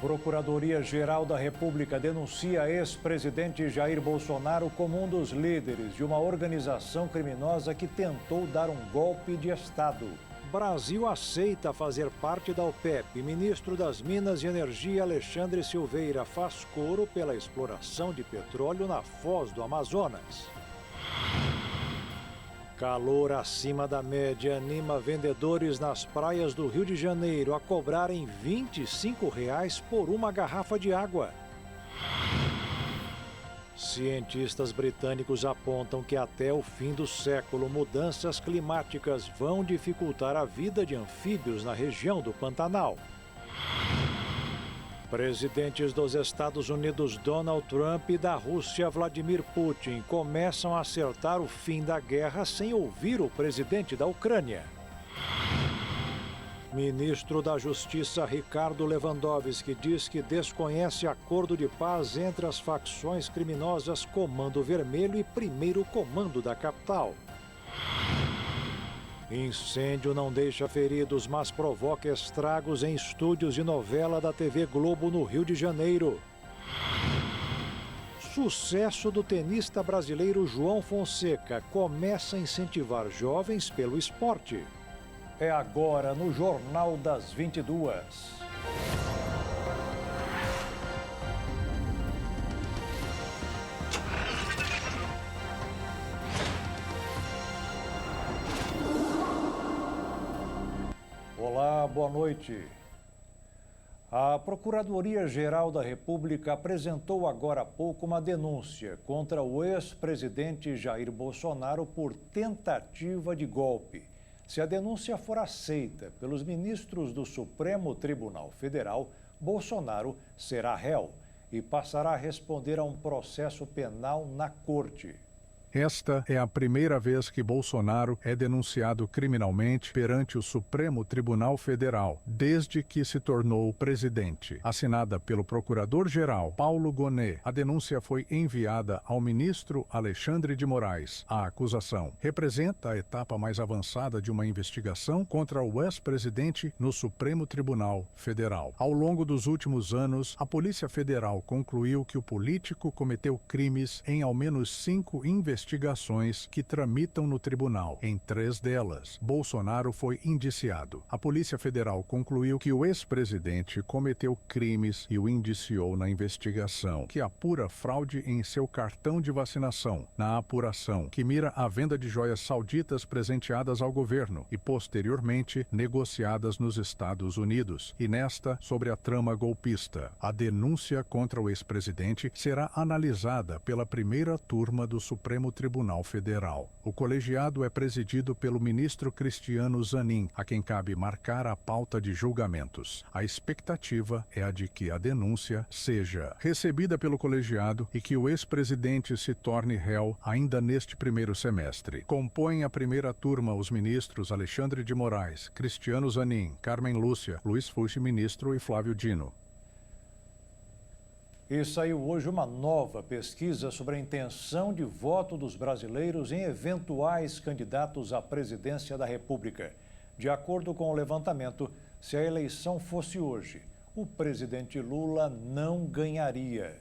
Procuradoria-Geral da República denuncia ex-presidente Jair Bolsonaro como um dos líderes de uma organização criminosa que tentou dar um golpe de Estado. Brasil aceita fazer parte da OPEP. Ministro das Minas e Energia, Alexandre Silveira, faz coro pela exploração de petróleo na Foz do Amazonas. Calor acima da média anima vendedores nas praias do Rio de Janeiro a cobrarem R$ 25 por uma garrafa de água. Cientistas britânicos apontam que até o fim do século, mudanças climáticas vão dificultar a vida de anfíbios na região do Pantanal. Presidentes dos Estados Unidos Donald Trump e da Rússia Vladimir Putin começam a acertar o fim da guerra sem ouvir o presidente da Ucrânia. Ministro da Justiça Ricardo Lewandowski diz que desconhece acordo de paz entre as facções criminosas Comando Vermelho e Primeiro Comando da capital. Incêndio não deixa feridos, mas provoca estragos em estúdios de novela da TV Globo no Rio de Janeiro. Sucesso do tenista brasileiro João Fonseca começa a incentivar jovens pelo esporte. É agora no Jornal das 22. Olá, boa noite. A Procuradoria-Geral da República apresentou agora há pouco uma denúncia contra o ex-presidente Jair Bolsonaro por tentativa de golpe. Se a denúncia for aceita pelos ministros do Supremo Tribunal Federal, Bolsonaro será réu e passará a responder a um processo penal na Corte. Esta é a primeira vez que Bolsonaro é denunciado criminalmente perante o Supremo Tribunal Federal, desde que se tornou presidente. Assinada pelo Procurador-Geral Paulo Gonet, a denúncia foi enviada ao ministro Alexandre de Moraes. A acusação representa a etapa mais avançada de uma investigação contra o ex-presidente no Supremo Tribunal Federal. Ao longo dos últimos anos, a Polícia Federal concluiu que o político cometeu crimes em ao menos 5 investigações que tramitam no tribunal. Em 3 delas, Bolsonaro foi indiciado. A Polícia Federal concluiu que o ex-presidente cometeu crimes e o indiciou na investigação, que apura fraude em seu cartão de vacinação, na apuração, que mira a venda de joias sauditas presenteadas ao governo e, posteriormente, negociadas nos Estados Unidos, e nesta, sobre a trama golpista. A denúncia contra o ex-presidente será analisada pela primeira turma do Supremo Tribunal Federal. O colegiado é presidido pelo ministro Cristiano Zanin, a quem cabe marcar a pauta de julgamentos. A expectativa é a de que a denúncia seja recebida pelo colegiado e que o ex-presidente se torne réu ainda neste primeiro semestre. Compõem a primeira turma os ministros Alexandre de Moraes, Cristiano Zanin, Carmen Lúcia, Luiz Fux, ministro, e Flávio Dino. E saiu hoje uma nova pesquisa sobre a intenção de voto dos brasileiros em eventuais candidatos à presidência da República. De acordo com o levantamento, se a eleição fosse hoje, o presidente Lula não ganharia.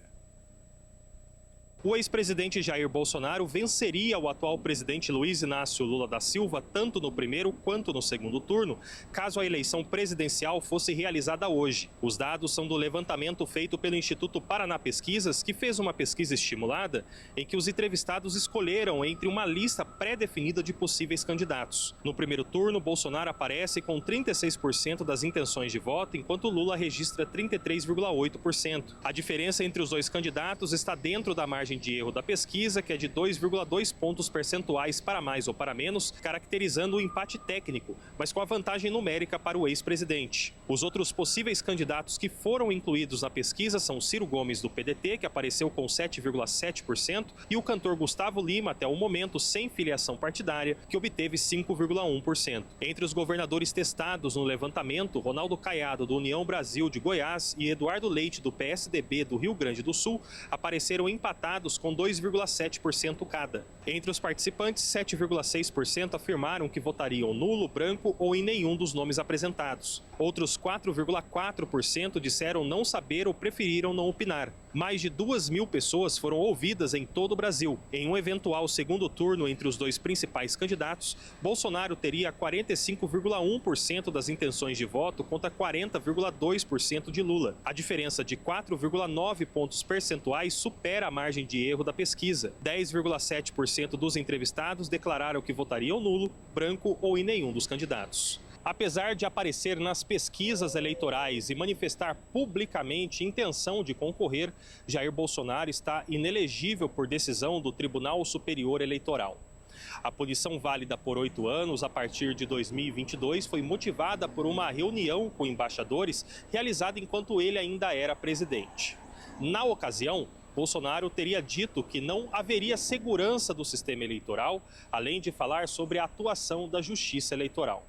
O ex-presidente Jair Bolsonaro venceria o atual presidente Luiz Inácio Lula da Silva tanto no primeiro quanto no segundo turno, caso a eleição presidencial fosse realizada hoje. Os dados são do levantamento feito pelo Instituto Paraná Pesquisas, que fez uma pesquisa estimulada em que os entrevistados escolheram entre uma lista pré-definida de possíveis candidatos. No primeiro turno, Bolsonaro aparece com 36% das intenções de voto, enquanto Lula registra 33,8%. A diferença entre os dois candidatos está dentro da margem de erro da pesquisa, que é de 2,2 pontos percentuais para mais ou para menos, caracterizando o empate técnico, mas com a vantagem numérica para o ex-presidente. Os outros possíveis candidatos que foram incluídos na pesquisa são Ciro Gomes, do PDT, que apareceu com 7,7%, e o cantor Gustavo Lima, até o momento sem filiação partidária, que obteve 5,1%. Entre os governadores testados no levantamento, Ronaldo Caiado, do União Brasil de Goiás, e Eduardo Leite, do PSDB do Rio Grande do Sul, apareceram empatados com 2,7% cada. Entre os participantes, 7,6% afirmaram que votariam nulo, branco ou em nenhum dos nomes apresentados. Outros 4,4% disseram não saber ou preferiram não opinar. Mais de 2.000 pessoas foram ouvidas em todo o Brasil. Em um eventual segundo turno entre os dois principais candidatos, Bolsonaro teria 45,1% das intenções de voto contra 40,2% de Lula. A diferença de 4,9 pontos percentuais supera a margem de erro da pesquisa. 10,7% dos entrevistados declararam que votariam nulo, branco ou em nenhum dos candidatos. Apesar de aparecer nas pesquisas eleitorais e manifestar publicamente intenção de concorrer, Jair Bolsonaro está inelegível por decisão do Tribunal Superior Eleitoral. A punição válida por 8 anos a partir de 2022 foi motivada por uma reunião com embaixadores realizada enquanto ele ainda era presidente. Na ocasião, Bolsonaro teria dito que não haveria segurança do sistema eleitoral, além de falar sobre a atuação da Justiça Eleitoral.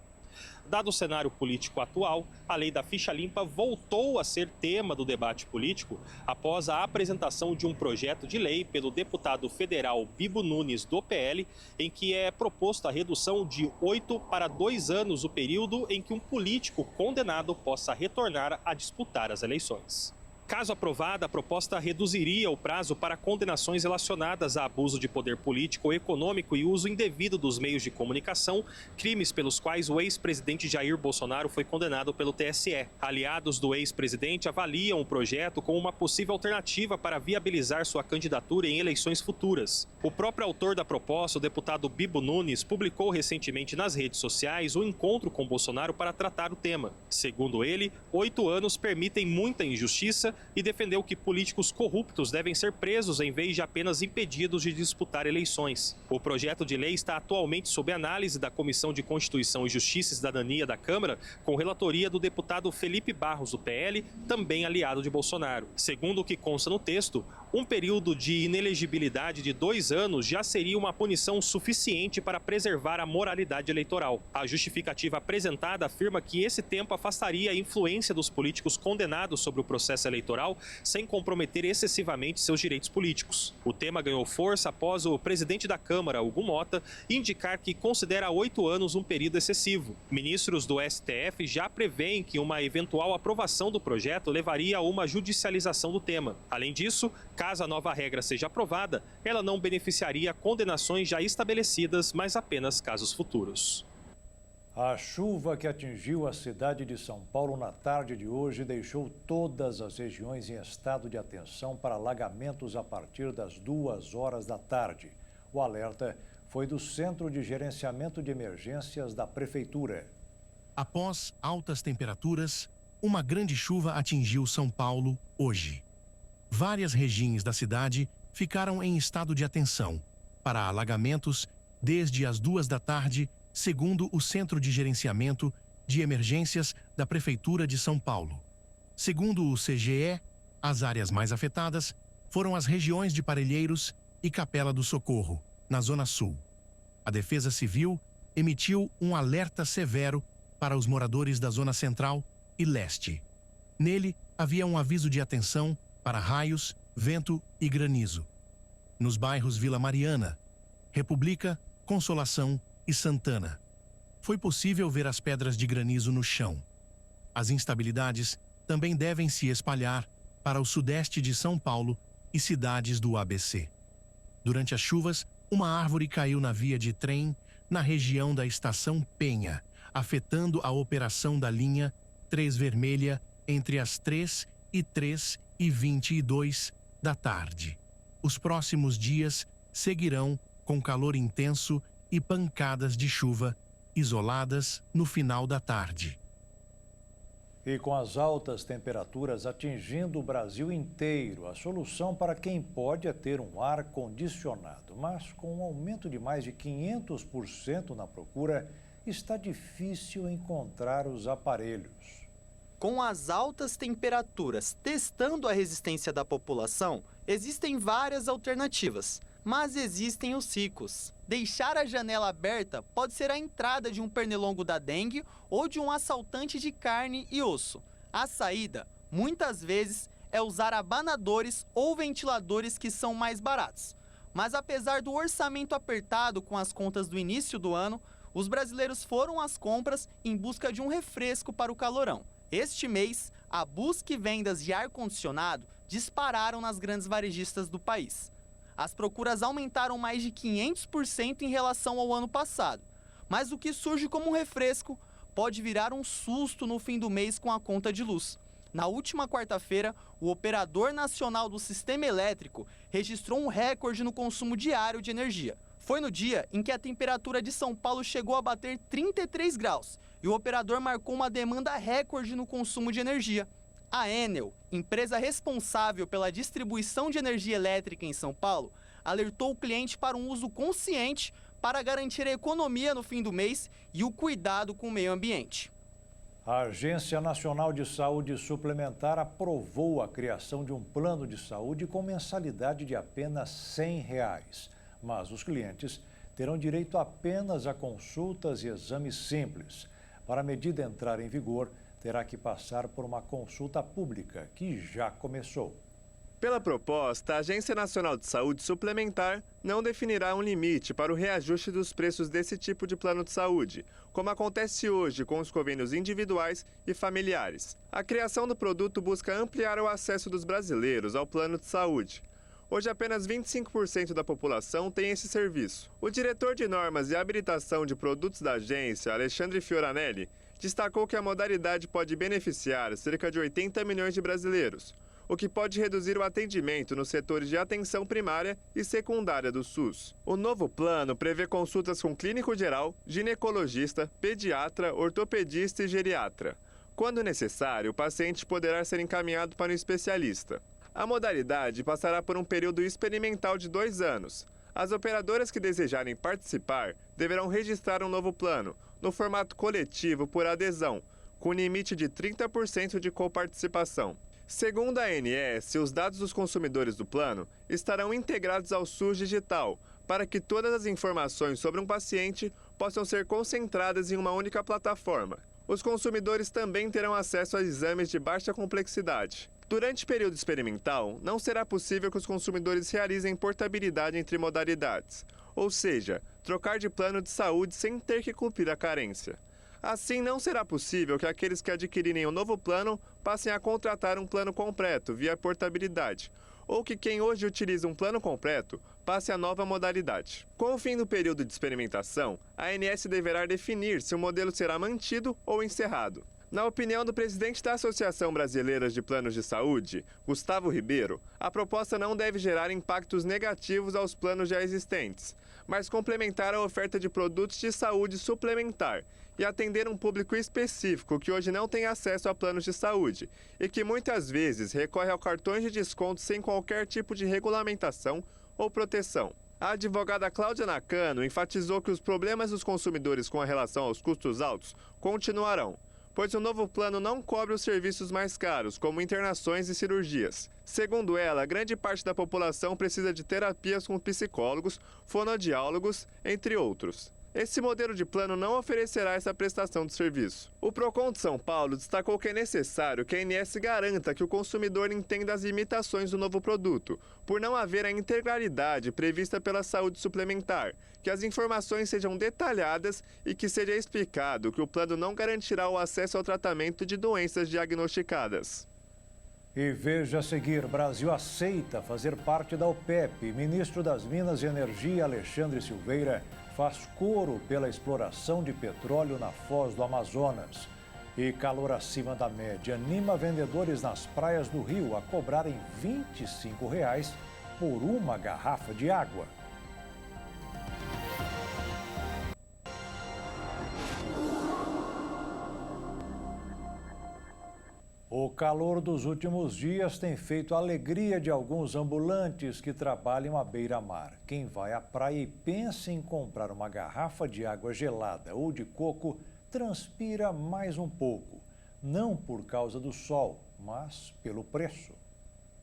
Dado o cenário político atual, a lei da ficha limpa voltou a ser tema do debate político após a apresentação de um projeto de lei pelo deputado federal Bibo Nunes, do PL, em que é proposto a redução de 8 para 2 anos o período em que um político condenado possa retornar a disputar as eleições. Caso aprovada, a proposta reduziria o prazo para condenações relacionadas a abuso de poder político ou econômico e uso indevido dos meios de comunicação, crimes pelos quais o ex-presidente Jair Bolsonaro foi condenado pelo TSE. Aliados do ex-presidente avaliam o projeto como uma possível alternativa para viabilizar sua candidatura em eleições futuras. O próprio autor da proposta, o deputado Bibo Nunes, publicou recentemente nas redes sociais um encontro com Bolsonaro para tratar o tema. Segundo ele, 8 anos permitem muita injustiça e defendeu que políticos corruptos devem ser presos em vez de apenas impedidos de disputar eleições. O projeto de lei está atualmente sob análise da Comissão de Constituição e Justiça e Cidadania da Câmara, com relatoria do deputado Felipe Barros, do PL, também aliado de Bolsonaro. Segundo o que consta no texto, um período de inelegibilidade de 2 anos já seria uma punição suficiente para preservar a moralidade eleitoral. A justificativa apresentada afirma que esse tempo afastaria a influência dos políticos condenados sobre o processo eleitoral sem comprometer excessivamente seus direitos políticos. O tema ganhou força após o presidente da Câmara, Hugo Mota, indicar que considera 8 anos um período excessivo. Ministros do STF já prevêem que uma eventual aprovação do projeto levaria a uma judicialização do tema. Além disso, caso a nova regra seja aprovada, ela não beneficiaria condenações já estabelecidas, mas apenas casos futuros. A chuva que atingiu a cidade de São Paulo na tarde de hoje deixou todas as regiões em estado de atenção para alagamentos a partir das 2 horas da tarde. O alerta foi do Centro de Gerenciamento de Emergências da Prefeitura. Após altas temperaturas, uma grande chuva atingiu São Paulo hoje. Várias regiões da cidade ficaram em estado de atenção para alagamentos desde as 2 da tarde, segundo o Centro de Gerenciamento de Emergências da Prefeitura de São Paulo. Segundo o CGE, as áreas mais afetadas foram as regiões de Parelheiros e Capela do Socorro, na Zona Sul. A Defesa Civil emitiu um alerta severo para os moradores da Zona Central e Leste. Nele, havia um aviso de atenção para raios, vento e granizo. Nos bairros Vila Mariana, República, Consolação e Santana, foi possível ver as pedras de granizo no chão. As instabilidades também devem se espalhar para o sudeste de São Paulo e cidades do ABC. Durante as chuvas, uma árvore caiu na via de trem na região da Estação Penha, afetando a operação da linha 3 Vermelha entre as 3h22 da tarde. Os próximos dias seguirão com calor intenso e pancadas de chuva isoladas no final da tarde. E com as altas temperaturas atingindo o Brasil inteiro, a solução para quem pode é ter um ar-condicionado. Mas com um aumento de mais de 500% na procura, está difícil encontrar os aparelhos. Com as altas temperaturas testando a resistência da população, existem várias alternativas. Mas existem os ricos. Deixar a janela aberta pode ser a entrada de um pernilongo da dengue ou de um assaltante de carne e osso. A saída, muitas vezes, é usar abanadores ou ventiladores que são mais baratos. Mas apesar do orçamento apertado com as contas do início do ano, os brasileiros foram às compras em busca de um refresco para o calorão. Este mês, a busca e vendas de ar-condicionado dispararam nas grandes varejistas do país. As procuras aumentaram mais de 500% em relação ao ano passado. Mas o que surge como um refresco pode virar um susto no fim do mês com a conta de luz. Na última quarta-feira, o Operador Nacional do Sistema Elétrico registrou um recorde no consumo diário de energia. Foi no dia em que a temperatura de São Paulo chegou a bater 33 graus e o operador marcou uma demanda recorde no consumo de energia. A Enel, empresa responsável pela distribuição de energia elétrica em São Paulo, alertou o cliente para um uso consciente para garantir a economia no fim do mês e o cuidado com o meio ambiente. A Agência Nacional de Saúde Suplementar aprovou a criação de um plano de saúde com mensalidade de apenas R$ 100. Mas os clientes terão direito apenas a consultas e exames simples. Para a medida entrar em vigor, terá que passar por uma consulta pública, que já começou. Pela proposta, a Agência Nacional de Saúde Suplementar não definirá um limite para o reajuste dos preços desse tipo de plano de saúde, como acontece hoje com os convênios individuais e familiares. A criação do produto busca ampliar o acesso dos brasileiros ao plano de saúde. Hoje, apenas 25% da população tem esse serviço. O diretor de normas e habilitação de produtos da agência, Alexandre Fioranelli, destacou que a modalidade pode beneficiar cerca de 80 milhões de brasileiros, o que pode reduzir o atendimento nos setores de atenção primária e secundária do SUS. O novo plano prevê consultas com clínico geral, ginecologista, pediatra, ortopedista e geriatra. Quando necessário, o paciente poderá ser encaminhado para um especialista. A modalidade passará por um período experimental de 2 anos. As operadoras que desejarem participar deverão registrar um novo plano, no formato coletivo por adesão, com limite de 30% de coparticipação. Segundo a ANS, os dados dos consumidores do plano estarão integrados ao SUS Digital, para que todas as informações sobre um paciente possam ser concentradas em uma única plataforma. Os consumidores também terão acesso a exames de baixa complexidade. Durante o período experimental, não será possível que os consumidores realizem portabilidade entre modalidades, ou seja, trocar de plano de saúde sem ter que cumprir a carência. Assim, não será possível que aqueles que adquirirem um novo plano passem a contratar um plano completo via portabilidade, ou que quem hoje utiliza um plano completo passe a nova modalidade. Com o fim do período de experimentação, a ANS deverá definir se o modelo será mantido ou encerrado. Na opinião do presidente da Associação Brasileira de Planos de Saúde, Gustavo Ribeiro, a proposta não deve gerar impactos negativos aos planos já existentes, mas complementar a oferta de produtos de saúde suplementar e atender um público específico que hoje não tem acesso a planos de saúde e que muitas vezes recorre a cartões de desconto sem qualquer tipo de regulamentação ou proteção. A advogada Cláudia Nakano enfatizou que os problemas dos consumidores com relação aos custos altos continuarão, pois o novo plano não cobre os serviços mais caros, como internações e cirurgias. Segundo ela, grande parte da população precisa de terapias com psicólogos, fonoaudiólogos, entre outros. Esse modelo de plano não oferecerá essa prestação de serviço. O Procon de São Paulo destacou que é necessário que a ANS garanta que o consumidor entenda as limitações do novo produto, por não haver a integralidade prevista pela saúde suplementar, que as informações sejam detalhadas e que seja explicado que o plano não garantirá o acesso ao tratamento de doenças diagnosticadas. E veja a seguir, Brasil aceita fazer parte da OPEP. Ministro das Minas e Energia, Alexandre Silveira, faz coro pela exploração de petróleo na foz do Amazonas. E calor acima da média anima vendedores nas praias do Rio a cobrarem R$ 25 por uma garrafa de água. O calor dos últimos dias tem feito a alegria de alguns ambulantes que trabalham à beira-mar. Quem vai à praia e pensa em comprar uma garrafa de água gelada ou de coco, transpira mais um pouco. Não por causa do sol, mas pelo preço.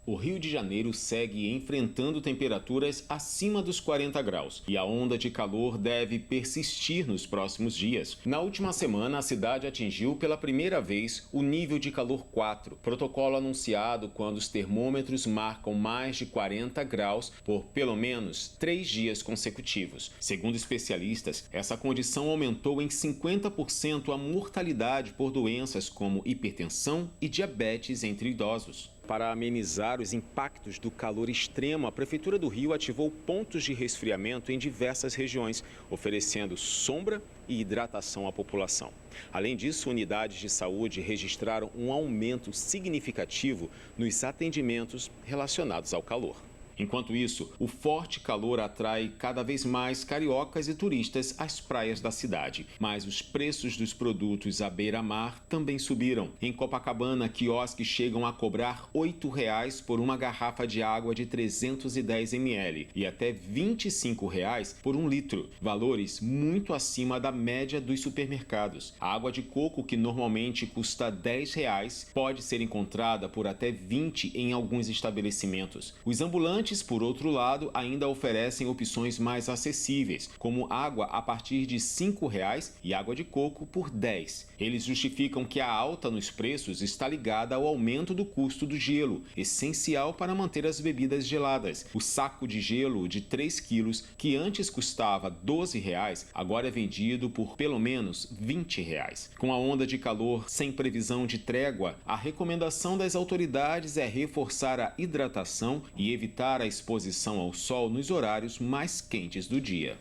O Rio de Janeiro segue enfrentando temperaturas acima dos 40 graus e a onda de calor deve persistir nos próximos dias. Na última semana, a cidade atingiu pela primeira vez o nível de calor 4, protocolo anunciado quando os termômetros marcam mais de 40 graus por pelo menos 3 dias consecutivos. Segundo especialistas, essa condição aumentou em 50% a mortalidade por doenças como hipertensão e diabetes entre idosos. Para amenizar os impactos do calor extremo, a Prefeitura do Rio ativou pontos de resfriamento em diversas regiões, oferecendo sombra e hidratação à população. Além disso, unidades de saúde registraram um aumento significativo nos atendimentos relacionados ao calor. Enquanto isso, o forte calor atrai cada vez mais cariocas e turistas às praias da cidade. Mas os preços dos produtos à beira-mar também subiram. Em Copacabana, quiosques chegam a cobrar R$ 8,00 por uma garrafa de água de 310 ml e até R$ 25,00 por 1 litro, valores muito acima da média dos supermercados. A água de coco, que normalmente custa R$ 10,00, pode ser encontrada por até R$ 20,00 em alguns estabelecimentos. Os ambulantes, por outro lado, ainda oferecem opções mais acessíveis, como água a partir de R$ 5,00 e água de coco por R$ 10. Eles justificam que a alta nos preços está ligada ao aumento do custo do gelo, essencial para manter as bebidas geladas. O saco de gelo de 3 quilos, que antes custava R$ 12,00, agora é vendido por pelo menos R$ 20,00. Com a onda de calor sem previsão de trégua, a recomendação das autoridades é reforçar a hidratação e evitar a exposição ao sol nos horários mais quentes do dia.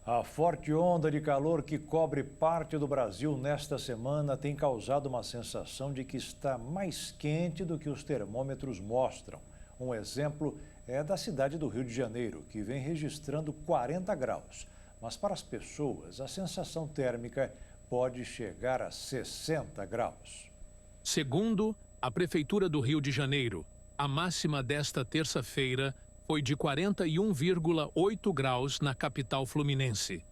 A forte onda de calor que cobre parte do Brasil nesta semana tem causado uma sensação de que está mais quente do que os termômetros mostram. Um exemplo é da cidade do Rio de Janeiro, que vem registrando 40 graus. Mas para as pessoas, a sensação térmica pode chegar a 60 graus. Segundo a Prefeitura do Rio de Janeiro, a máxima desta terça-feira foi de 41,8 graus na capital fluminense.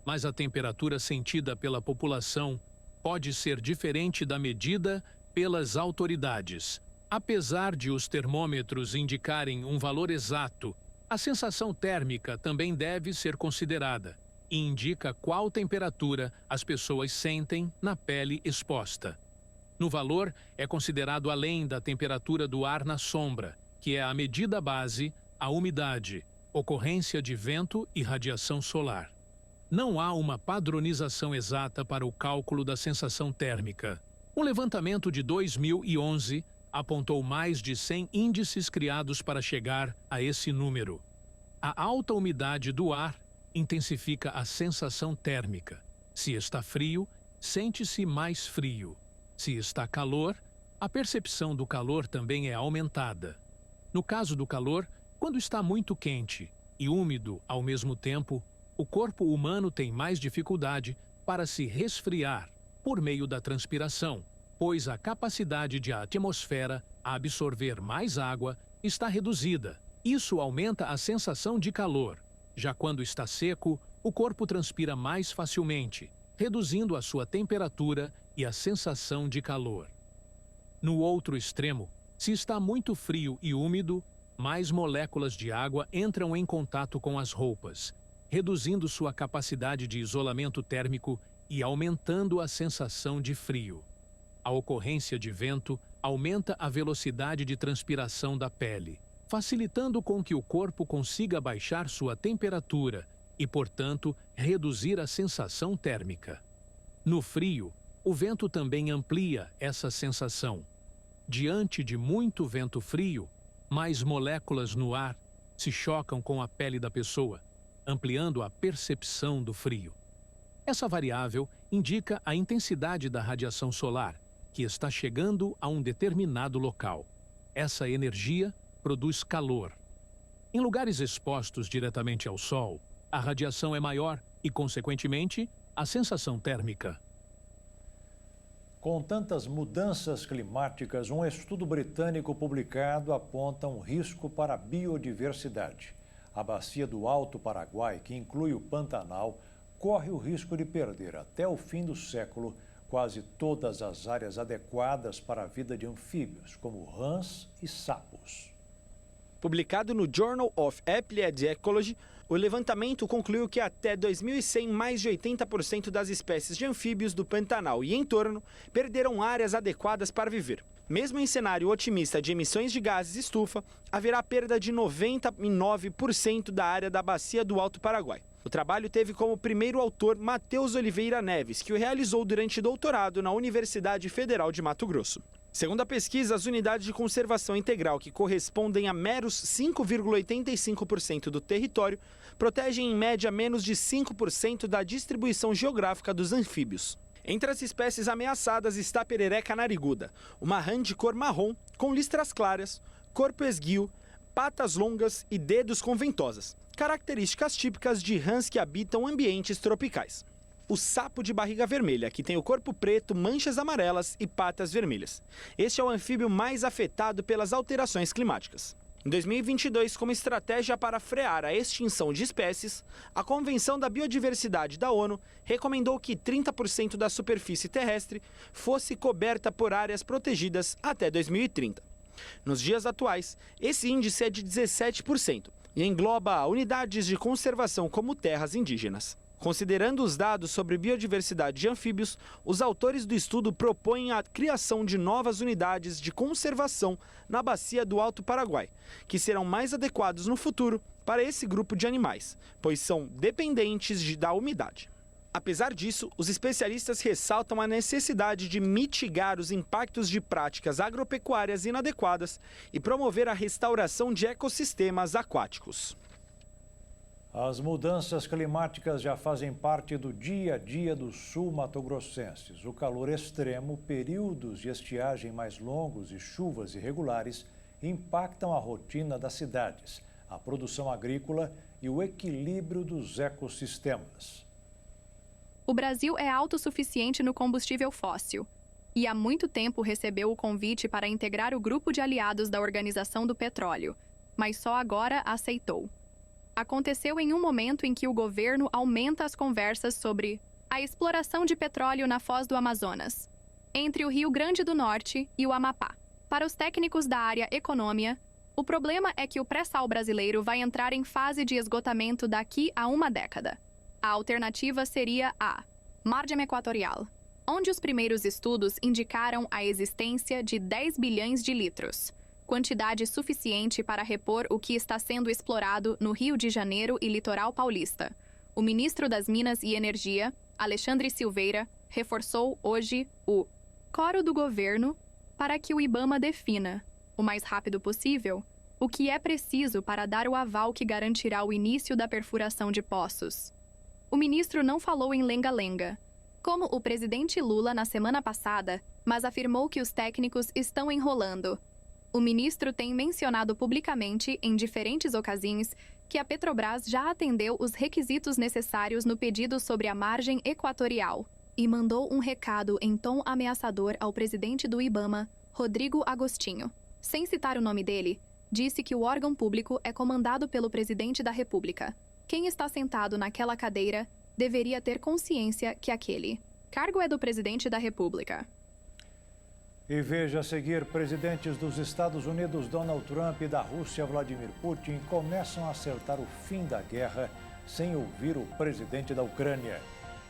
Mas a temperatura sentida pela população pode ser diferente da medida pelas autoridades. Apesar de os termômetros indicarem um valor exato, a sensação térmica também deve ser considerada e indica qual temperatura as pessoas sentem na pele exposta. No valor, é considerado além da temperatura do ar na sombra, que é a medida base, a umidade, ocorrência de vento e radiação solar. Não há uma padronização exata para o cálculo da sensação térmica. Um levantamento de 2011 apontou mais de 100 índices criados para chegar a esse número. A alta umidade do ar intensifica a sensação térmica. Se está frio, sente-se mais frio. Se está calor, a percepção do calor também é aumentada. No caso do calor, quando está muito quente e úmido ao mesmo tempo, o corpo humano tem mais dificuldade para se resfriar por meio da transpiração, pois a capacidade de a atmosfera a absorver mais água está reduzida. Isso aumenta a sensação de calor. Já quando está seco, o corpo transpira mais facilmente, reduzindo a sua temperatura e a sensação de calor. No outro extremo, se está muito frio e úmido, mais moléculas de água entram em contato com as roupas, reduzindo sua capacidade de isolamento térmico e aumentando a sensação de frio. A ocorrência de vento aumenta a velocidade de transpiração da pele, facilitando com que o corpo consiga baixar sua temperatura e, portanto, reduzir a sensação térmica. No frio, o vento também amplia essa sensação. Diante de muito vento frio, mais moléculas no ar se chocam com a pele da pessoa, ampliando a percepção do frio. Essa variável indica a intensidade da radiação solar, que está chegando a um determinado local. Essa energia produz calor. Em lugares expostos diretamente ao sol, a radiação é maior e, consequentemente, a sensação térmica. Com tantas mudanças climáticas, um estudo britânico publicado aponta um risco para a biodiversidade. A bacia do Alto Paraguai, que inclui o Pantanal, corre o risco de perder até o fim do século quase todas as áreas adequadas para a vida de anfíbios, como rãs e sapos. Publicado no Journal of Applied Ecology, o levantamento concluiu que até 2100, mais de 80% das espécies de anfíbios do Pantanal e entorno perderam áreas adequadas para viver. Mesmo em cenário otimista de emissões de gases estufa, haverá perda de 99% da área da bacia do Alto Paraguai. O trabalho teve como primeiro autor Matheus Oliveira Neves, que o realizou durante doutorado na Universidade Federal de Mato Grosso. Segundo a pesquisa, as unidades de conservação integral, que correspondem a meros 5,85% do território, protegem em média menos de 5% da distribuição geográfica dos anfíbios. Entre as espécies ameaçadas está a perereca nariguda, uma rã de cor marrom com listras claras, corpo esguio, patas longas e dedos com ventosas, características típicas de rãs que habitam ambientes tropicais. O sapo de barriga vermelha, que tem o corpo preto, manchas amarelas e patas vermelhas. Este é o anfíbio mais afetado pelas alterações climáticas. Em 2022, como estratégia para frear a extinção de espécies, a Convenção da Biodiversidade da ONU recomendou que 30% da superfície terrestre fosse coberta por áreas protegidas até 2030. Nos dias atuais, esse índice é de 17% e engloba unidades de conservação como terras indígenas. Considerando os dados sobre biodiversidade de anfíbios, os autores do estudo propõem a criação de novas unidades de conservação na bacia do Alto Paraguai, que serão mais adequados no futuro para esse grupo de animais, pois são dependentes da umidade. Apesar disso, os especialistas ressaltam a necessidade de mitigar os impactos de práticas agropecuárias inadequadas e promover a restauração de ecossistemas aquáticos. As mudanças climáticas já fazem parte do dia a dia dos sul-mato-grossenses. O calor extremo, períodos de estiagem mais longos e chuvas irregulares impactam a rotina das cidades, a produção agrícola e o equilíbrio dos ecossistemas. O Brasil é autossuficiente no combustível fóssil e há muito tempo recebeu o convite para integrar o grupo de aliados da Organização do Petróleo, mas só agora aceitou. Aconteceu em um momento em que o governo aumenta as conversas sobre a exploração de petróleo na foz do Amazonas, entre o Rio Grande do Norte e o Amapá. Para os técnicos da área econômica, o problema é que o pré-sal brasileiro vai entrar em fase de esgotamento daqui a uma década. A alternativa seria a Margem Equatorial, onde os primeiros estudos indicaram a existência de 10 bilhões de litros, quantidade suficiente para repor o que está sendo explorado no Rio de Janeiro e litoral paulista. O ministro das Minas e Energia, Alexandre Silveira, reforçou hoje o coro do governo para que o IBAMA defina, o mais rápido possível, o que é preciso para dar o aval que garantirá o início da perfuração de poços. O ministro não falou em lenga-lenga, como o presidente Lula na semana passada, mas afirmou que os técnicos estão enrolando. O ministro tem mencionado publicamente, em diferentes ocasiões, que a Petrobras já atendeu os requisitos necessários no pedido sobre a margem equatorial e mandou um recado em tom ameaçador ao presidente do IBAMA, Rodrigo Agostinho. Sem citar o nome dele, disse que o órgão público é comandado pelo presidente da República. Quem está sentado naquela cadeira deveria ter consciência que aquele cargo é do presidente da República. E veja a seguir, presidentes dos Estados Unidos, Donald Trump, e da Rússia, Vladimir Putin, começam a acertar o fim da guerra sem ouvir o presidente da Ucrânia.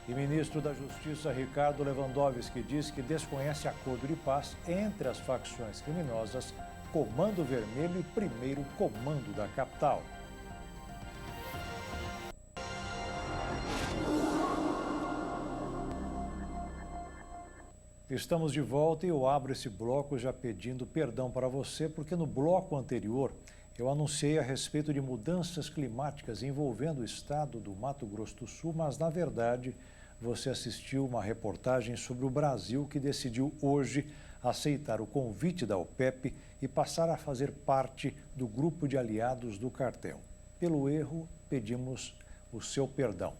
E ministro da Justiça, Ricardo Lewandowski, diz que desconhece acordo de paz entre as facções criminosas, Comando Vermelho e Primeiro Comando da capital. Estamos de volta e eu abro esse bloco já pedindo perdão para você, porque no bloco anterior eu anunciei a respeito de mudanças climáticas envolvendo o estado do Mato Grosso do Sul, mas na verdade você assistiu uma reportagem sobre o Brasil, que decidiu hoje aceitar o convite da OPEP e passar a fazer parte do grupo de aliados do cartel. Pelo erro, pedimos o seu perdão.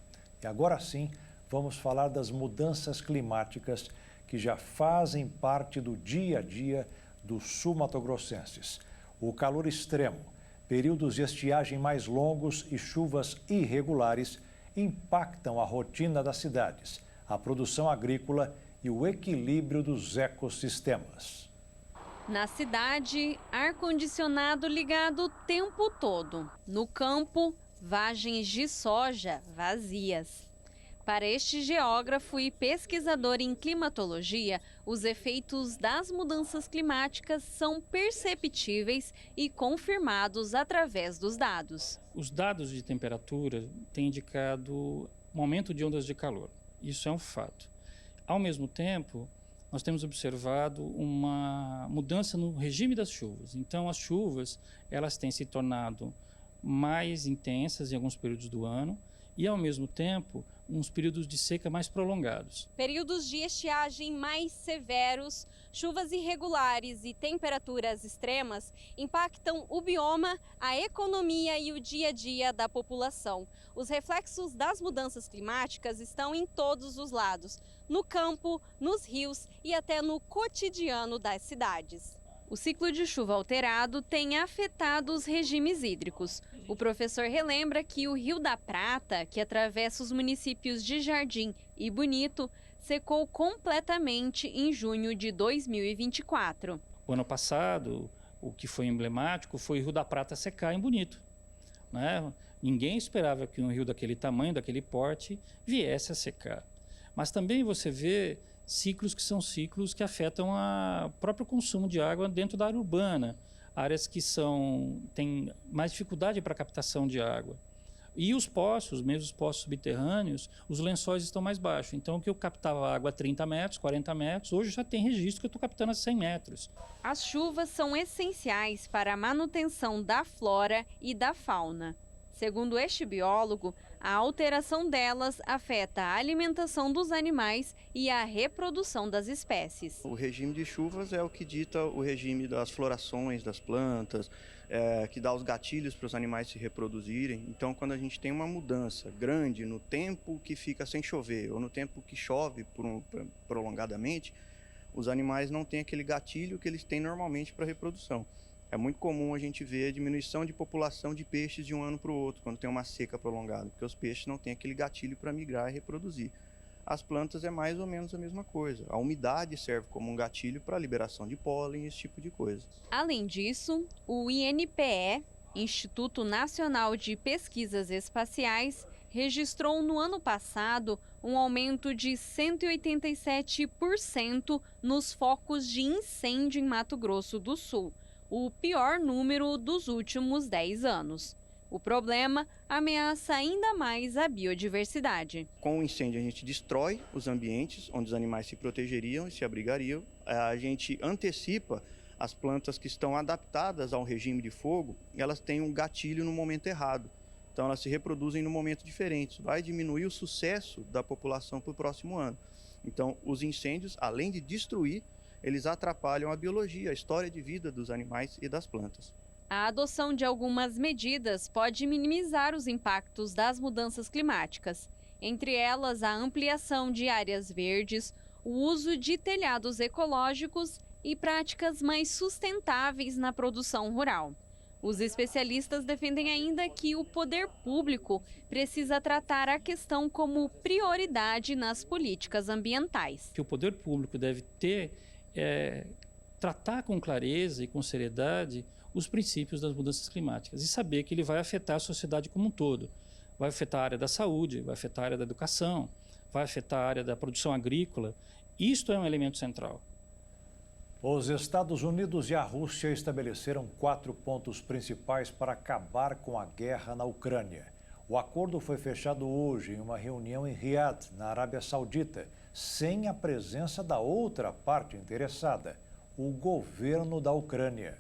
E agora sim, vamos falar das mudanças climáticas que já fazem parte do dia a dia dos sul-mato-grossenses. O calor extremo, períodos de estiagem mais longos e chuvas irregulares impactam a rotina das cidades, a produção agrícola e o equilíbrio dos ecossistemas. Na cidade, ar-condicionado ligado o tempo todo. No campo, vagens de soja vazias. Para este geógrafo e pesquisador em climatologia, os efeitos das mudanças climáticas são perceptíveis e confirmados através dos dados. Os dados de temperatura têm indicado um aumento de ondas de calor. Isso é um fato. Ao mesmo tempo, nós temos observado uma mudança no regime das chuvas. Então, as chuvas elas têm se tornado mais intensas em alguns períodos do ano e, ao mesmo tempo, uns períodos de seca mais prolongados. Períodos de estiagem mais severos, chuvas irregulares e temperaturas extremas impactam o bioma, a economia e o dia a dia da população. Os reflexos das mudanças climáticas estão em todos os lados, no campo, nos rios e até no cotidiano das cidades. O ciclo de chuva alterado tem afetado os regimes hídricos. O professor relembra que o Rio da Prata, que atravessa os municípios de Jardim e Bonito, secou completamente em junho de 2024. O ano passado, o que foi emblemático foi o Rio da Prata secar em Bonito, né? Ninguém esperava que um rio daquele tamanho, daquele porte, viesse a secar. Mas também você vê ciclos que são ciclos que afetam o próprio consumo de água dentro da área urbana, áreas que têm mais dificuldade para a captação de água. E os poços, mesmo os poços subterrâneos, os lençóis estão mais baixos. Então, o que eu captava água a 30 metros, 40 metros, hoje já tem registro que eu estou captando a 100 metros. As chuvas são essenciais para a manutenção da flora e da fauna. Segundo este biólogo, a alteração delas afeta a alimentação dos animais e a reprodução das espécies. O regime de chuvas é o que dita o regime das florações das plantas, que dá os gatilhos para os animais se reproduzirem. Então, quando a gente tem uma mudança grande no tempo que fica sem chover ou no tempo que chove prolongadamente, os animais não têm aquele gatilho que eles têm normalmente para reprodução. É muito comum a gente ver a diminuição de população de peixes de um ano para o outro, quando tem uma seca prolongada, porque os peixes não têm aquele gatilho para migrar e reproduzir. As plantas é mais ou menos a mesma coisa. A umidade serve como um gatilho para a liberação de pólen, esse tipo de coisa. Além disso, o INPE, Instituto Nacional de Pesquisas Espaciais, registrou no ano passado um aumento de 187% nos focos de incêndio em Mato Grosso do Sul, o pior número dos últimos 10 anos. O problema ameaça ainda mais a biodiversidade. Com o incêndio, a gente destrói os ambientes onde os animais se protegeriam e se abrigariam. A gente antecipa as plantas que estão adaptadas ao regime de fogo, elas têm um gatilho no momento errado. Então, elas se reproduzem no momento diferente. Vai diminuir o sucesso da população para o próximo ano. Então, os incêndios, além de destruir, eles atrapalham a biologia, a história de vida dos animais e das plantas. A adoção de algumas medidas pode minimizar os impactos das mudanças climáticas. Entre elas, a ampliação de áreas verdes, o uso de telhados ecológicos e práticas mais sustentáveis na produção rural. Os especialistas defendem ainda que o poder público precisa tratar a questão como prioridade nas políticas ambientais. Que o poder público deve tratar com clareza e com seriedade os princípios das mudanças climáticas e saber que ele vai afetar a sociedade como um todo. Vai afetar a área da saúde, vai afetar a área da educação, vai afetar a área da produção agrícola. Isto é um elemento central. Os Estados Unidos e a Rússia estabeleceram 4 pontos principais para acabar com a guerra na Ucrânia. O acordo foi fechado hoje em uma reunião em Riad, na Arábia Saudita, sem a presença da outra parte interessada, o governo da Ucrânia.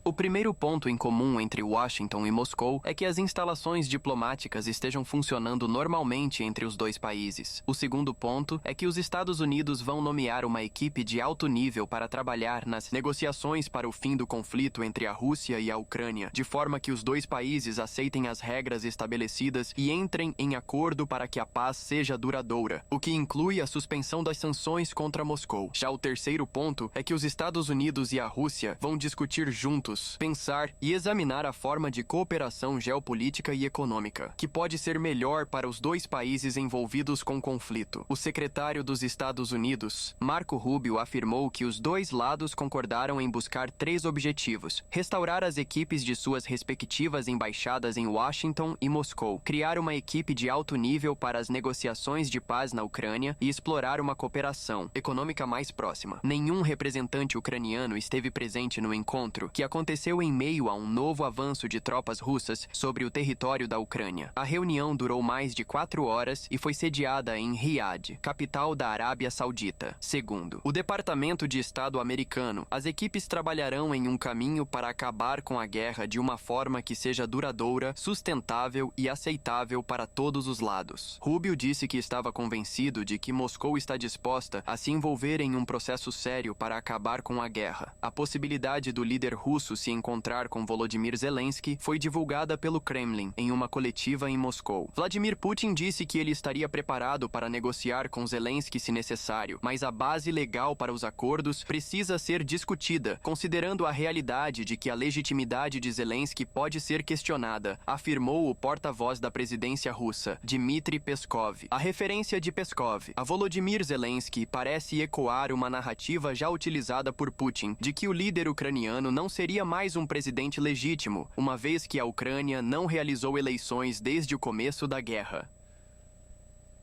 O primeiro ponto em comum entre Washington e Moscou é que as instalações diplomáticas estejam funcionando normalmente entre os dois países. O segundo ponto é que os Estados Unidos vão nomear uma equipe de alto nível para trabalhar nas negociações para o fim do conflito entre a Rússia e a Ucrânia, de forma que os dois países aceitem as regras estabelecidas e entrem em acordo para que a paz seja duradoura, o que inclui a suspensão das sanções contra Moscou. Já o terceiro ponto é que os Estados Unidos e a Rússia vão discutir juntos juntos, pensar e examinar a forma de cooperação geopolítica e econômica, que pode ser melhor para os dois países envolvidos com o conflito. O secretário dos Estados Unidos, Marco Rubio, afirmou que os dois lados concordaram em buscar 3 objetivos: restaurar as equipes de suas respectivas embaixadas em Washington e Moscou, criar uma equipe de alto nível para as negociações de paz na Ucrânia e explorar uma cooperação econômica mais próxima. Nenhum representante ucraniano esteve presente no encontro, que aconteceu em meio a um novo avanço de tropas russas sobre o território da Ucrânia. A reunião durou mais de 4 horas e foi sediada em Riad, capital da Arábia Saudita. Segundo o Departamento de Estado americano, as equipes trabalharão em um caminho para acabar com a guerra de uma forma que seja duradoura, sustentável e aceitável para todos os lados. Rubio disse que estava convencido de que Moscou está disposta a se envolver em um processo sério para acabar com a guerra. A possibilidade do líder russo se encontrar com Volodymyr Zelensky foi divulgada pelo Kremlin em uma coletiva em Moscou. Vladimir Putin disse que ele estaria preparado para negociar com Zelensky se necessário, mas a base legal para os acordos precisa ser discutida, considerando a realidade de que a legitimidade de Zelensky pode ser questionada, afirmou o porta-voz da presidência russa, Dmitry Peskov. A referência de Peskov a Volodymyr Zelensky parece ecoar uma narrativa já utilizada por Putin, de que o líder ucraniano não seria mais um presidente legítimo, uma vez que a Ucrânia não realizou eleições desde o começo da guerra.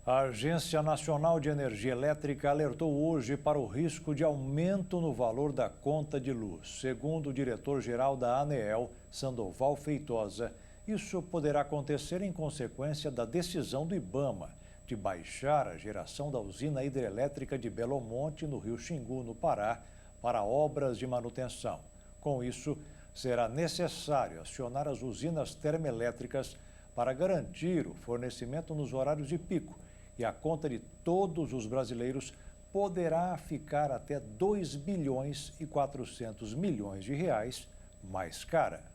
A Agência Nacional de Energia Elétrica alertou hoje para o risco de aumento no valor da conta de luz. Segundo o diretor-geral da ANEEL, Sandoval Feitosa, isso poderá acontecer em consequência da decisão do IBAMA de baixar a geração da usina hidrelétrica de Belo Monte, no Rio Xingu, no Pará, para obras de manutenção. Com isso, será necessário acionar as usinas termoelétricas para garantir o fornecimento nos horários de pico, e a conta de todos os brasileiros poderá ficar até 2 bilhões e 400 milhões de reais mais cara.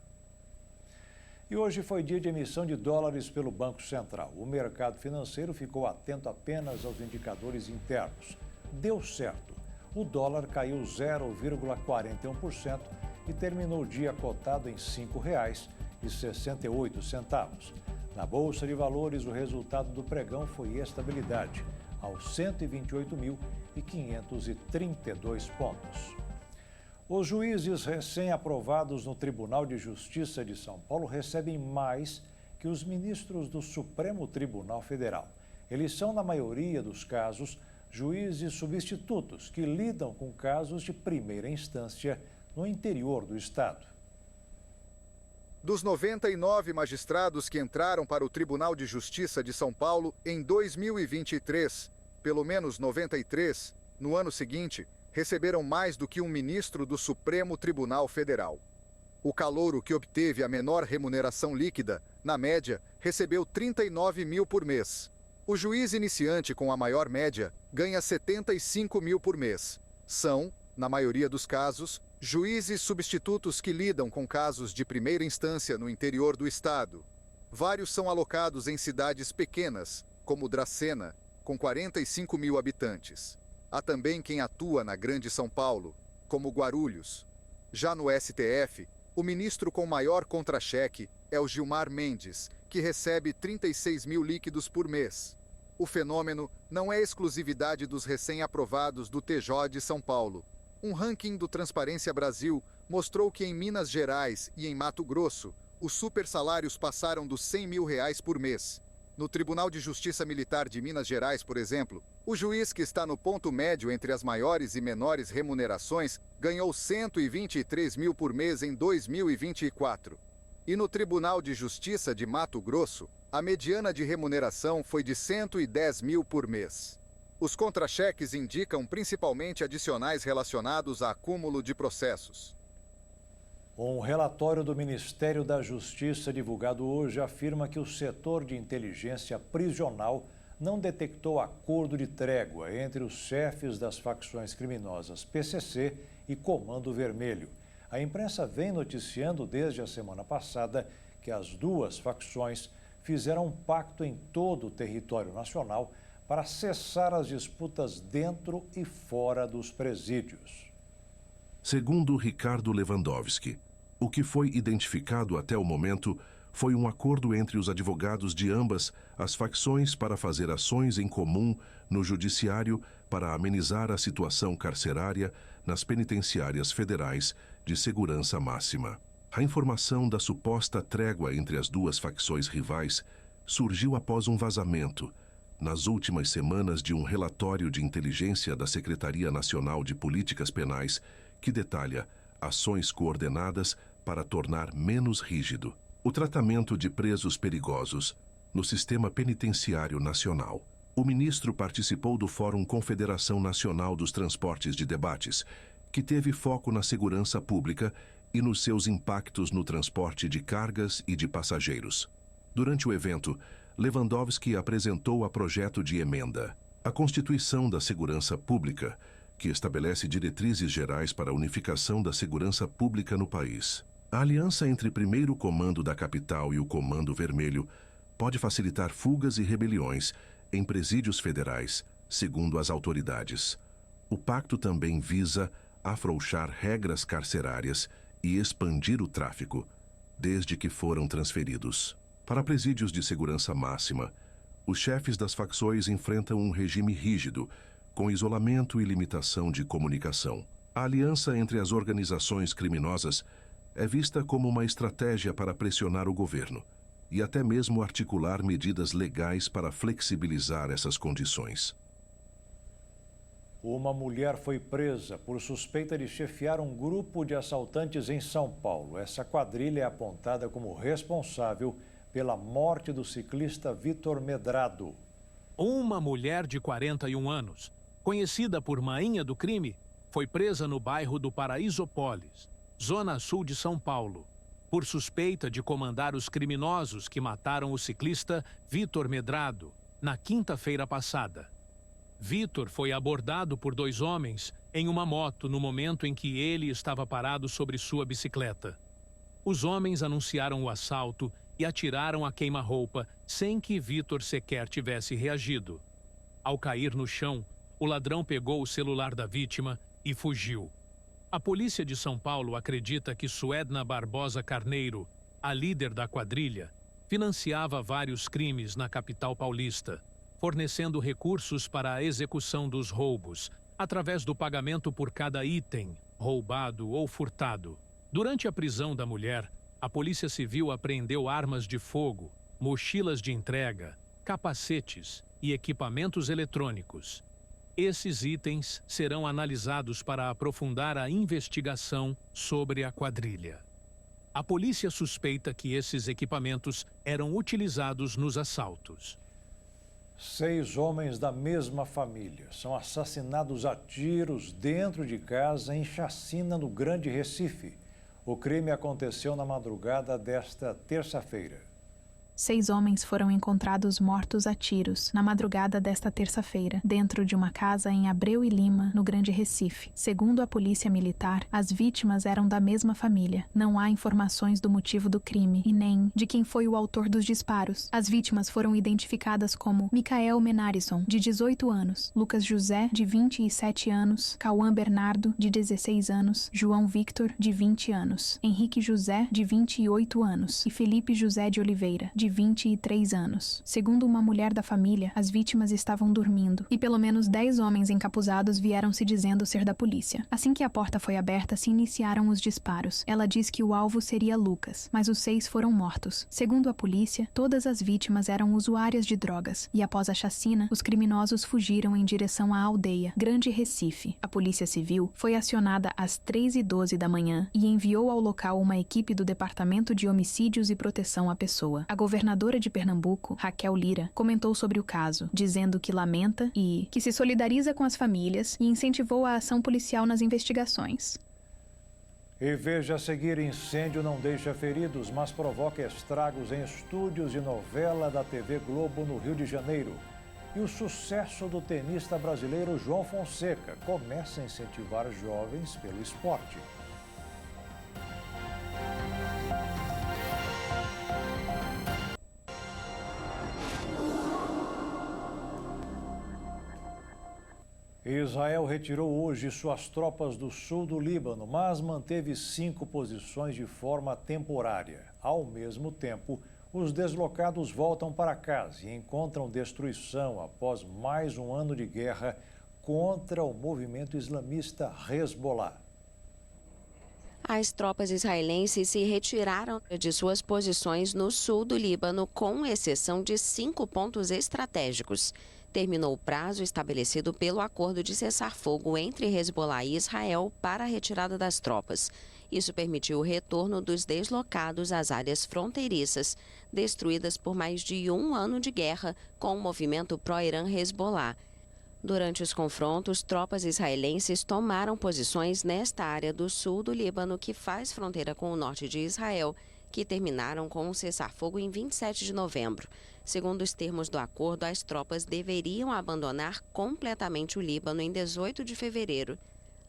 E hoje foi dia de emissão de dólares pelo Banco Central. O mercado financeiro ficou atento apenas aos indicadores internos. Deu certo. O dólar caiu 0,41% e terminou o dia cotado em R$ 5,68. Na Bolsa de Valores, o resultado do pregão foi estabilidade, aos 128.532 pontos. Os juízes recém-aprovados no Tribunal de Justiça de São Paulo recebem mais que os ministros do Supremo Tribunal Federal. Eles são, na maioria dos casos, juízes substitutos que lidam com casos de primeira instância no interior do Estado. Dos 99 magistrados que entraram para o Tribunal de Justiça de São Paulo em 2023, pelo menos 93, no ano seguinte, receberam mais do que um ministro do Supremo Tribunal Federal. O calouro que obteve a menor remuneração líquida, na média, recebeu 39 mil por mês. O juiz iniciante com a maior média ganha 75 mil por mês. São, na maioria dos casos, juízes substitutos que lidam com casos de primeira instância no interior do estado. Vários são alocados em cidades pequenas, como Dracena, com 45 mil habitantes. Há também quem atua na Grande São Paulo, como Guarulhos. Já no STF, o ministro com maior contra-cheque é o Gilmar Mendes, que recebe 36 mil líquidos por mês. O fenômeno não é exclusividade dos recém-aprovados do TJ de São Paulo. Um ranking do Transparência Brasil mostrou que em Minas Gerais e em Mato Grosso, os supersalários passaram dos 100 mil reais por mês. No Tribunal de Justiça Militar de Minas Gerais, por exemplo, o juiz que está no ponto médio entre as maiores e menores remunerações ganhou 123 mil por mês em 2024. E no Tribunal de Justiça de Mato Grosso, a mediana de remuneração foi de 110 mil por mês. Os contra-cheques indicam principalmente adicionais relacionados a acúmulo de processos. Um relatório do Ministério da Justiça divulgado hoje afirma que o setor de inteligência prisional não detectou acordo de trégua entre os chefes das facções criminosas PCC e Comando Vermelho. A imprensa vem noticiando desde a semana passada que as duas facções fizeram um pacto em todo o território nacional para cessar as disputas dentro e fora dos presídios. Segundo Ricardo Lewandowski, O que foi identificado até o momento foi um acordo entre os advogados de ambas as facções para fazer ações em comum no judiciário para amenizar a situação carcerária nas penitenciárias federais de segurança máxima. A informação da suposta trégua entre as duas facções rivais surgiu após um vazamento, nas últimas semanas, de um relatório de inteligência da Secretaria Nacional de Políticas Penais que detalha ações coordenadas para tornar menos rígido o tratamento de presos perigosos no sistema penitenciário nacional. O ministro participou do Fórum Confederação Nacional dos Transportes de Debates, que teve foco na segurança pública e nos seus impactos no transporte de cargas e de passageiros. Durante o evento, Lewandowski apresentou a projeto de emenda à Constituição da Segurança Pública, que estabelece diretrizes gerais para a unificação da segurança pública no país. A aliança entre primeiro comando da capital e o Comando Vermelho pode facilitar fugas e rebeliões em presídios federais, segundo as autoridades. O pacto também visa afrouxar regras carcerárias e expandir o tráfico, desde que foram transferidos. Para presídios de segurança máxima, os chefes das facções enfrentam um regime rígido, com isolamento e limitação de comunicação. A aliança entre as organizações criminosas é vista como uma estratégia para pressionar o governo e até mesmo articular medidas legais para flexibilizar essas condições. Uma mulher foi presa por suspeita de chefiar um grupo de assaltantes em São Paulo. Essa quadrilha é apontada como responsável pela morte do ciclista Vitor Medrado. Uma mulher de 41 anos, conhecida por Mainha do Crime, foi presa no bairro do Paraisópolis, zona sul de São Paulo, por suspeita de comandar os criminosos que mataram o ciclista Vitor Medrado na quinta-feira passada. Vitor foi abordado por 2 homens em uma moto no momento em que ele estava parado sobre sua bicicleta. Os homens anunciaram o assalto e atiraram a queima-roupa sem que Vitor sequer tivesse reagido. Ao cair no chão, o ladrão pegou o celular da vítima e fugiu. A polícia de São Paulo acredita que Suedna Barbosa Carneiro, a líder da quadrilha, financiava vários crimes na capital paulista, fornecendo recursos para a execução dos roubos, através do pagamento por cada item roubado ou furtado. Durante a prisão da mulher, a Polícia Civil apreendeu armas de fogo, mochilas de entrega, capacetes e equipamentos eletrônicos. Esses itens serão analisados para aprofundar a investigação sobre a quadrilha. A polícia suspeita que esses equipamentos eram utilizados nos assaltos. 6 homens da mesma família são assassinados a tiros dentro de casa em chacina no Grande Recife. O crime aconteceu na madrugada desta terça-feira. 6 homens foram encontrados mortos a tiros na madrugada desta terça-feira, dentro de uma casa em Abreu e Lima, no Grande Recife. Segundo a polícia militar, as vítimas eram da mesma família. Não há informações do motivo do crime e nem de quem foi o autor dos disparos. As vítimas foram identificadas como Micael Menarison, de 18 anos, Lucas José, de 27 anos, Cauã Bernardo, de 16 anos, João Victor, de 20 anos, Henrique José, de 28 anos e Felipe José de Oliveira, de 23 anos. Segundo uma mulher da família, as vítimas estavam dormindo e pelo menos 10 homens encapuzados vieram se dizendo ser da polícia. Assim que a porta foi aberta, se iniciaram os disparos. Ela diz que o alvo seria Lucas, mas os 6 foram mortos. Segundo a polícia, todas as vítimas eram usuárias de drogas e após a chacina, os criminosos fugiram em direção à aldeia Grande Recife. A Polícia Civil foi acionada às 3h12 da manhã e enviou ao local uma equipe do Departamento de Homicídios e Proteção à Pessoa. A governadora de Pernambuco, Raquel Lira, comentou sobre o caso, dizendo que lamenta e que se solidariza com as famílias e incentivou a ação policial nas investigações. E veja a seguir: incêndio não deixa feridos, mas provoca estragos em estúdios de novela da TV Globo no Rio de Janeiro. E o sucesso do tenista brasileiro João Fonseca começa a incentivar jovens pelo esporte. Israel retirou hoje suas tropas do sul do Líbano, mas manteve 5 posições de forma temporária. Ao mesmo tempo, os deslocados voltam para casa e encontram destruição após mais um ano de guerra contra o movimento islamista Hezbollah. As tropas israelenses se retiraram de suas posições no sul do Líbano, com exceção de 5 pontos estratégicos. Terminou o prazo estabelecido pelo acordo de cessar-fogo entre Hezbollah e Israel para a retirada das tropas. Isso permitiu o retorno dos deslocados às áreas fronteiriças, destruídas por mais de um ano de guerra com o movimento pró-Irã Hezbollah. Durante os confrontos, tropas israelenses tomaram posições nesta área do sul do Líbano, que faz fronteira com o norte de Israel, que terminaram com um cessar-fogo em 27 de novembro. Segundo os termos do acordo, as tropas deveriam abandonar completamente o Líbano em 18 de fevereiro,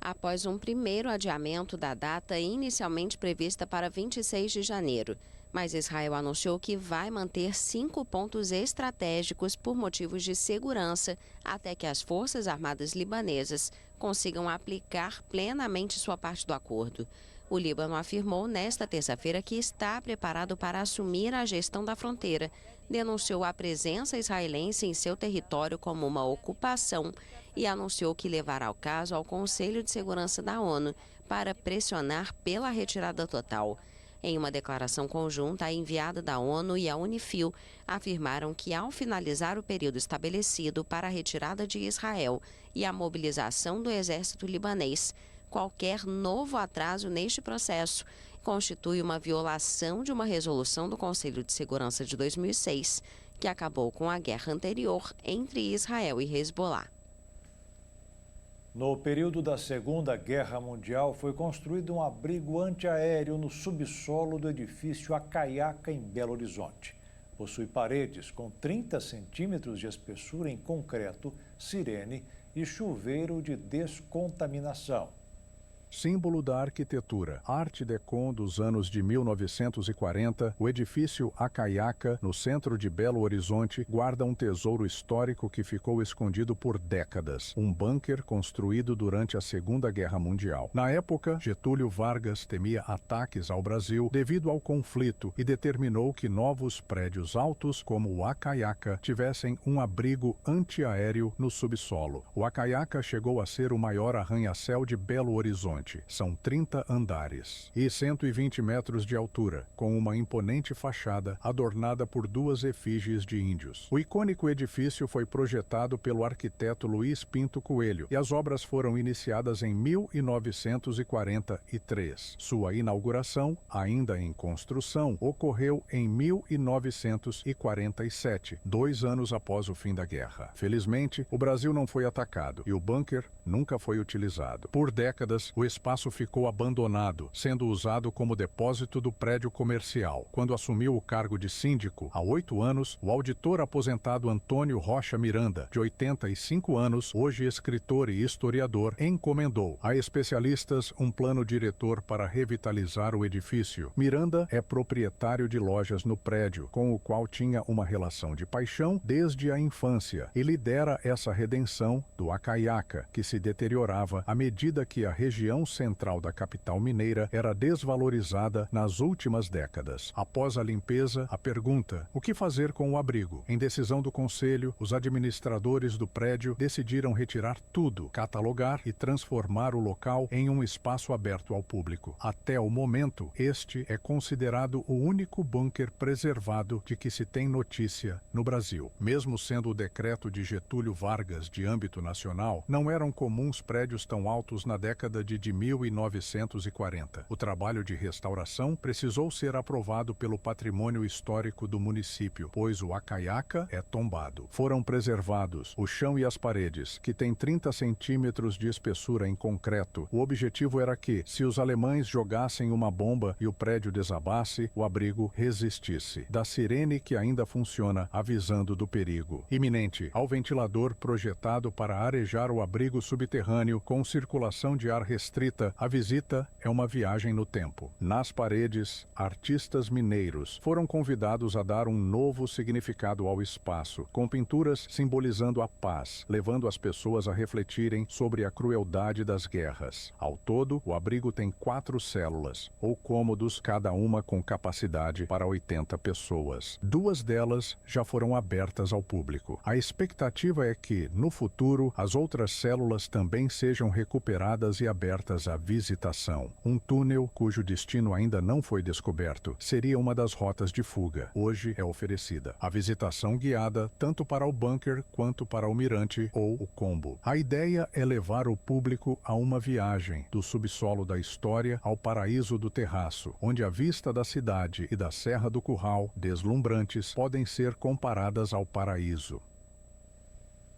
após um primeiro adiamento da data inicialmente prevista para 26 de janeiro. Mas Israel anunciou que vai manter 5 pontos estratégicos por motivos de segurança até que as Forças Armadas libanesas consigam aplicar plenamente sua parte do acordo. O Líbano afirmou nesta terça-feira que está preparado para assumir a gestão da fronteira, denunciou a presença israelense em seu território como uma ocupação e anunciou que levará o caso ao Conselho de Segurança da ONU para pressionar pela retirada total. Em uma declaração conjunta, a enviada da ONU e a Unifil afirmaram que, ao finalizar o período estabelecido para a retirada de Israel e a mobilização do exército libanês, qualquer novo atraso neste processo constitui uma violação de uma resolução do Conselho de Segurança de 2006, que acabou com a guerra anterior entre Israel e Hezbollah. No período da Segunda Guerra Mundial, foi construído um abrigo antiaéreo no subsolo do edifício Acaiaca, em Belo Horizonte. Possui paredes com 30 centímetros de espessura em concreto, sirene e chuveiro de descontaminação. Símbolo da arquitetura Art Deco dos anos de 1940, o edifício Acaiaca, no centro de Belo Horizonte, guarda um tesouro histórico que ficou escondido por décadas, um bunker construído durante a Segunda Guerra Mundial. Na época, Getúlio Vargas temia ataques ao Brasil devido ao conflito e determinou que novos prédios altos, como o Acaiaca, tivessem um abrigo antiaéreo no subsolo. O Acaiaca chegou a ser o maior arranha-céu de Belo Horizonte. São 30 andares e 120 metros de altura, com uma imponente fachada adornada por 2 efígies de índios. O icônico edifício foi projetado pelo arquiteto Luiz Pinto Coelho e as obras foram iniciadas em 1943. Sua inauguração, ainda em construção, ocorreu em 1947, 2 anos após o fim da guerra. Felizmente, o Brasil não foi atacado e o bunker nunca foi utilizado. Por décadas, o espaço ficou abandonado, sendo usado como depósito do prédio comercial. Quando assumiu o cargo de síndico, há 8 anos, o auditor aposentado Antônio Rocha Miranda, de 85 anos, hoje escritor e historiador, encomendou a especialistas um plano diretor para revitalizar o edifício. Miranda é proprietário de lojas no prédio, com o qual tinha uma relação de paixão desde a infância, e lidera essa redenção do Acaiaca, que se deteriorava à medida que a região central da capital mineira era desvalorizada nas últimas décadas. Após a limpeza, a pergunta: o que fazer com o abrigo? Em decisão do conselho, os administradores do prédio decidiram retirar tudo, catalogar e transformar o local em um espaço aberto ao público. Até o momento, este é considerado o único bunker preservado de que se tem notícia no Brasil. Mesmo sendo o decreto de Getúlio Vargas de âmbito nacional, não eram comuns prédios tão altos na década de 1940. O trabalho de restauração precisou ser aprovado pelo patrimônio histórico do município, pois o Acaiaca é tombado. Foram preservados o chão e as paredes, que têm 30 centímetros de espessura em concreto. O objetivo era que, se os alemães jogassem uma bomba e o prédio desabasse, o abrigo resistisse. Da sirene que ainda funciona, avisando do perigo iminente, ao ventilador projetado para arejar o abrigo subterrâneo com circulação de ar restrito restrita, a visita é uma viagem no tempo. Nas paredes, artistas mineiros foram convidados a dar um novo significado ao espaço, com pinturas simbolizando a paz, levando as pessoas a refletirem sobre a crueldade das guerras. Ao todo, o abrigo tem 4 células, ou cômodos, cada uma com capacidade para 80 pessoas. 2 delas já foram abertas ao público. A expectativa é que, no futuro, as outras células também sejam recuperadas e abertas à visitação. Um túnel, cujo destino ainda não foi descoberto, seria uma das rotas de fuga. Hoje é oferecida a visitação guiada tanto para o bunker quanto para o mirante ou o combo. A ideia é levar o público a uma viagem do subsolo da história ao paraíso do terraço, onde a vista da cidade e da Serra do Curral, deslumbrantes, podem ser comparadas ao paraíso.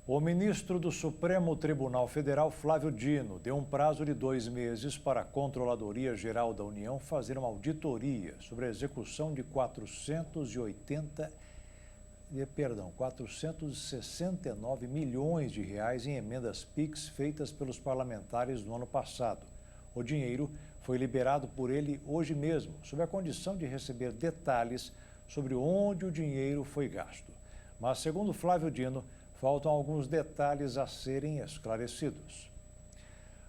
O ministro do Supremo Tribunal Federal, Flávio Dino, deu um prazo de 2 meses para a Controladoria Geral da União fazer uma auditoria sobre a execução de 469 milhões de reais em emendas PIX feitas pelos parlamentares no ano passado. O dinheiro foi liberado por ele hoje mesmo, sob a condição de receber detalhes sobre onde o dinheiro foi gasto. Mas, segundo Flávio Dino, faltam alguns detalhes a serem esclarecidos.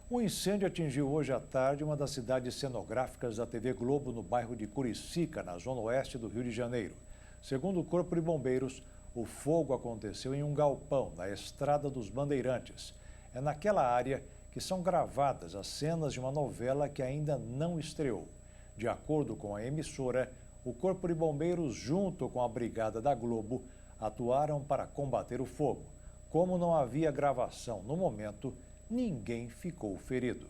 Um incêndio atingiu hoje à tarde uma das cidades cenográficas da TV Globo no bairro de Curicica, na zona oeste do Rio de Janeiro. Segundo o Corpo de Bombeiros, o fogo aconteceu em um galpão na Estrada dos Bandeirantes. É naquela área que são gravadas as cenas de uma novela que ainda não estreou. De acordo com a emissora, o Corpo de Bombeiros, junto com a Brigada da Globo, atuaram para combater o fogo. Como não havia gravação no momento, ninguém ficou ferido.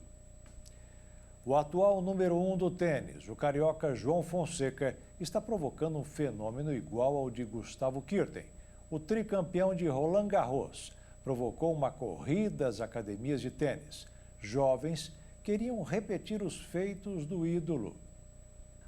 O atual número 1 do tênis, o carioca João Fonseca, está provocando um fenômeno igual ao de Gustavo Kuerten. O tricampeão de Roland Garros provocou uma corrida às academias de tênis. Jovens queriam repetir os feitos do ídolo.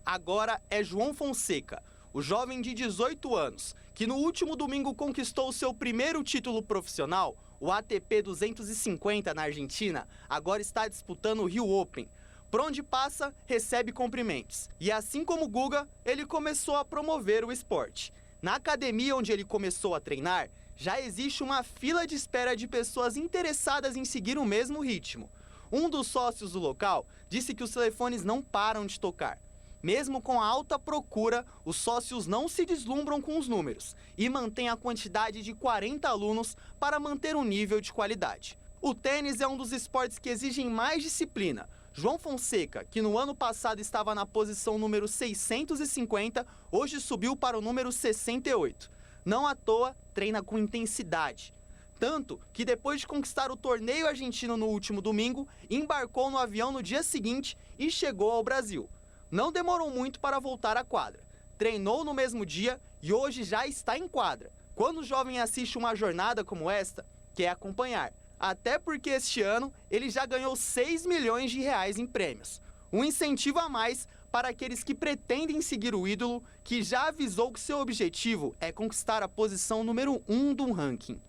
Agora é João Fonseca, o jovem de 18 anos, que no último domingo conquistou seu primeiro título profissional, o ATP 250 na Argentina, agora está disputando o Rio Open. Por onde passa, recebe cumprimentos. E assim como Guga, ele começou a promover o esporte. Na academia onde ele começou a treinar, já existe uma fila de espera de pessoas interessadas em seguir o mesmo ritmo. Um dos sócios do local disse que os telefones não param de tocar. Mesmo com a alta procura, os sócios não se deslumbram com os números e mantêm a quantidade de 40 alunos para manter um nível de qualidade. O tênis é um dos esportes que exigem mais disciplina. João Fonseca, que no ano passado estava na posição número 650, hoje subiu para o número 68. Não à toa, treina com intensidade. Tanto que depois de conquistar o torneio argentino no último domingo, embarcou no avião no dia seguinte e chegou ao Brasil. Não demorou muito para voltar à quadra. Treinou no mesmo dia e hoje já está em quadra. Quando o jovem assiste uma jornada como esta, quer acompanhar. Até porque este ano ele já ganhou 6 milhões de reais em prêmios. Um incentivo a mais para aqueles que pretendem seguir o ídolo, que já avisou que seu objetivo é conquistar a posição número 1 do ranking.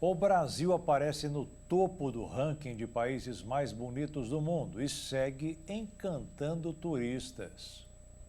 O Brasil aparece no topo do ranking de países mais bonitos do mundo e segue encantando turistas.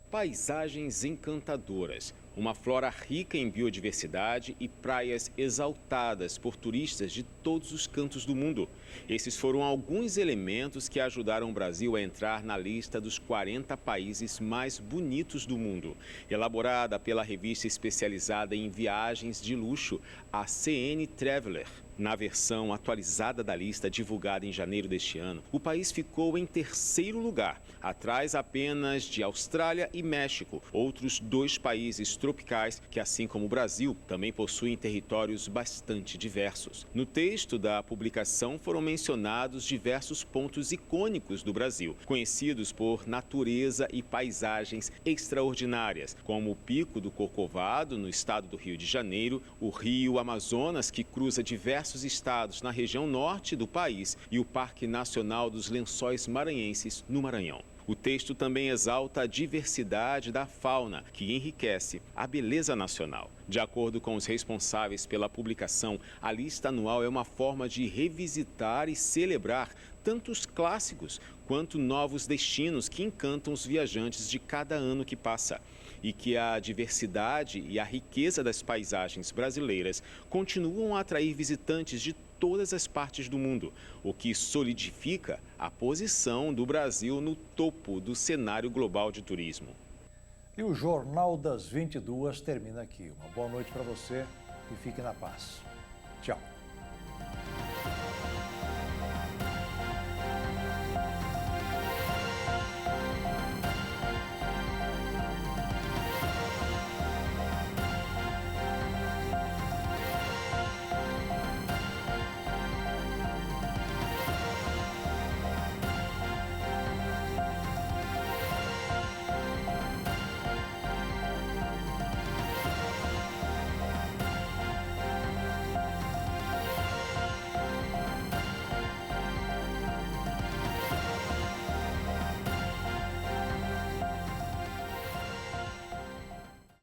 Paisagens encantadoras, uma flora rica em biodiversidade e praias exaltadas por turistas de todos os cantos do mundo. Esses foram alguns elementos que ajudaram o Brasil a entrar na lista dos 40 países mais bonitos do mundo. Elaborada pela revista especializada em viagens de luxo, a CN Traveler. Na versão atualizada da lista divulgada em janeiro deste ano, o país ficou em terceiro lugar, atrás apenas de Austrália e México, outros 2 países tropicais que, assim como o Brasil, também possuem territórios bastante diversos. No texto da publicação foram mencionados diversos pontos icônicos do Brasil, conhecidos por natureza e paisagens extraordinárias, como o Pico do Corcovado, no estado do Rio de Janeiro, o Rio Amazonas, que cruza diversos estados na região norte do país, e o Parque Nacional dos Lençóis Maranhenses, no Maranhão. O texto também exalta a diversidade da fauna, que enriquece a beleza nacional. De acordo com os responsáveis pela publicação, a lista anual é uma forma de revisitar e celebrar tanto os clássicos quanto novos destinos que encantam os viajantes de cada ano que passa. E que a diversidade e a riqueza das paisagens brasileiras continuam a atrair visitantes de todas as partes do mundo, o que solidifica a posição do Brasil no topo do cenário global de turismo. E o Jornal das 22 termina aqui. Uma boa noite para você e fique na paz. Tchau.